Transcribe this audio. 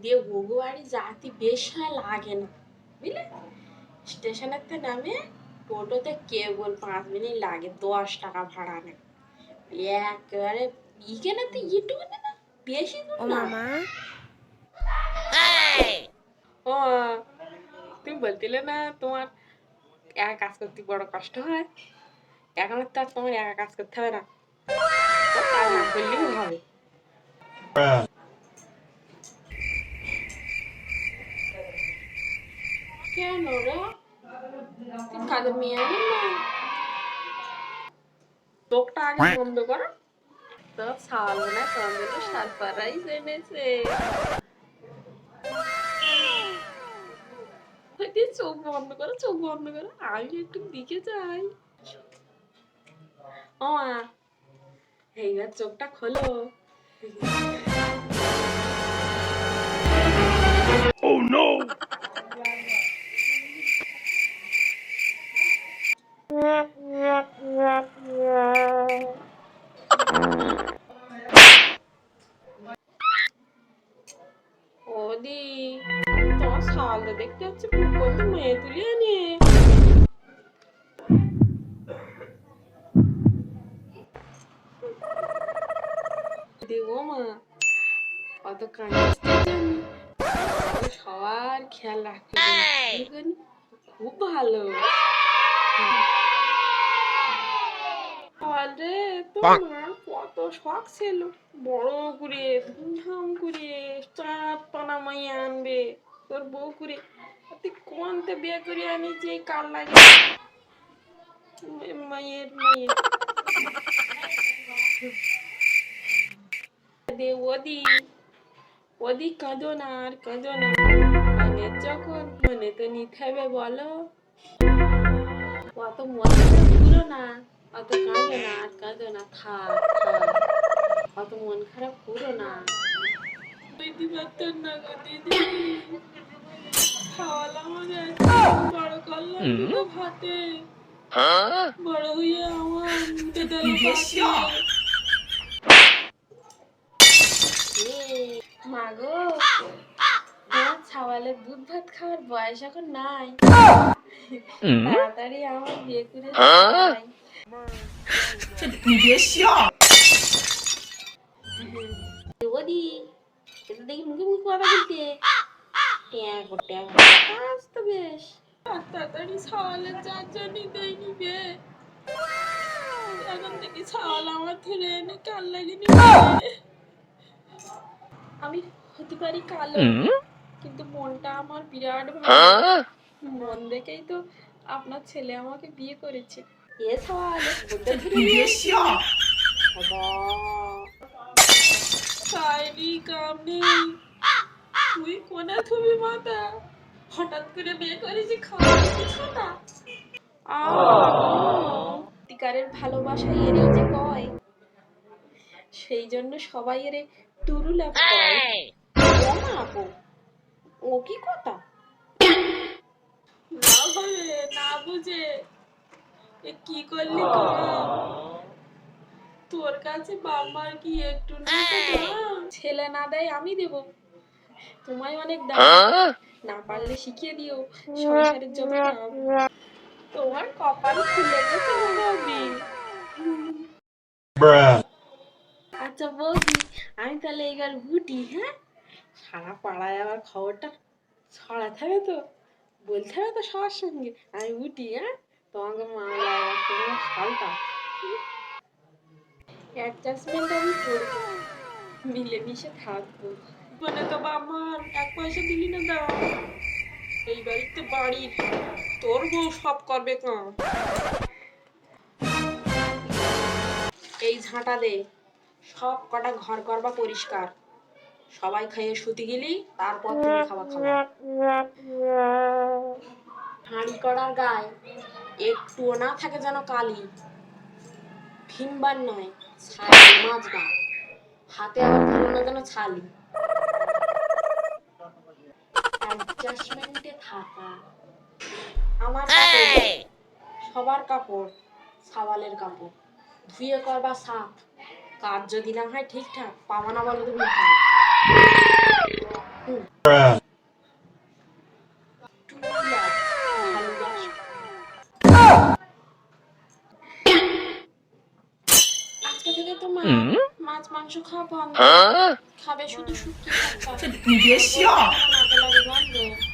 দিয়ে ঘুঘু বাড়ি যাতে বেশ লাগে না বুঝলে। স্টেশনেতে নামে টোটোতে কেবল 5 মিনিট লাগে, 10 টাকা ভাড়া নেয়। একেবারে এখানে তো ইটুকু না, বেশি দূর না। ও তুমি বলছিলে না তোমার একা কাজ করতে বড় কষ্ট হয়, এখন তো আর তোমার একা কাজ করতে হবে না, কাজ না করলেও হবে। কেন রে তুই কাজের মেয়ে আনি না? চোখটা আগে বন্ধ করো। তোর সাল না তোমাদের সারপ্রাইজ এনেছে। চোখ বন্ধ করো, চোখ বন্ধ করো, আমি একটু দিকে যাই। ও মা, এইবার চোখটা খোলো। Oh no! ওদি তোমার সালটা দেখতে হচ্ছে কত মেয়ে তুলে আনে। দেবো মা অত কাঁদিস সবার খেয়াল রাখতে খুব ভালো। আরে তোর মার কত শখ ছিল বড় করে ধুমধাম করে চাঁদ পানা মাইয়া আনবে তোর বউ করে। তুই কোনতে বিয়ে করে আনি যে কাল লাগে মায়ের মায়ের দে ওদি ওদি কাঁদো না আর কাঁদো না, মানে যখন মনে তো নিতে হবে বলো। অত মনে পুরো না, অত কাঁদো না আর কাঁদো না, থাক থাক, অত মন খারাপ করো না। দিদি পারতেন না গো দিদি, খাওয়ালাম আমাদের বড় করলাম দুটো ভাতে, বড় হয়ে আমার মা গো তোমার ছাওয়ালের দুধ ভাত খাওয়ার বয়স এখন নাই, তাড়াতাড়ি আমার বিয়ে করে খাই। ওদি এটা দেখি মুখে মুখে কথা বলতে ট্যাগো ট্যাগো কাজ তো বেশ তাড়াতাড়ি ছাওয়ালের যার জন্য দেয়নি বে, এখন থেকে ছাওয়াল আমার ধরে এনে কাল লাগেনি। আমি হতে পারি কালো কিন্তু মনটা আমার বিরাট ভালো, মন দেখেই তো আপনার ছেলে আমাকে বিয়ে করেছে। এ ছাওয়াল সাইডি কাম নেই, তুই কোনা থুবি মাতা হঠাৎ করে বিয়ে করেছি খাওয়া কিছু না। সত্যিকারের ভালোবাসা এরই যে কয়, সেই জন্য সবাই এরে টুরু লাভ কয়। ও মা আপু ও কি কথা না বলে না বুঝে এ কি করলি তোর কাছে বাবার কি একটু ছেলে না দেয় আমি দেব, তোমায় অনেক দাম, না পারলে শিখিয়ে দিও সংসারের যত কাম। তোমার কপাল খুলে গেছে বৌদি। আচ্ছা বৌদি আমি তাহলে এবার উঠি, হ্যাঁ সারা পাড়ায় আমার খবরটা ছড়াতে হবে তো, বলতে হবে তো সবার সঙ্গে, আমি উঠি। হ্যাঁ তোমাকে মামলা তোমার শালটা অ্যাডজাস্টমেন্ট আমি করবো, মিলেমিশে থাকবো। মানে তো আমার 1 পয়সা দিলি না দাও, এই বাড়িতে বাড়ির তোর বউ সব করবে কাম। এই ঝাঁটা দে সব কটা ঘর করবা পরিষ্কার, সবাই খাইয়ে শুতে গেলি তারপর তুমি খাওয়া খাওয়া। হাঁড়ি কড়ার গায়ে একটুও না থাকে যেন কালি, ভিমবার নয় ছালি মাছ গা, হাতে আবার ধরো না যেন ছালি। অ্যাডজাস্টমেন্টে থাকা আমার কাপড় সবার কাপড় ছাওয়ালের কাপড় ধুয়ে করবা সাফ, কাজ যদি না হয় ঠিকঠাক পাবা না বলো তুমি। খাওয়া বন্ধ, খাবে শুধু শুকিয়ে ভাত।你别笑。নাকে লাগে গন্ধ।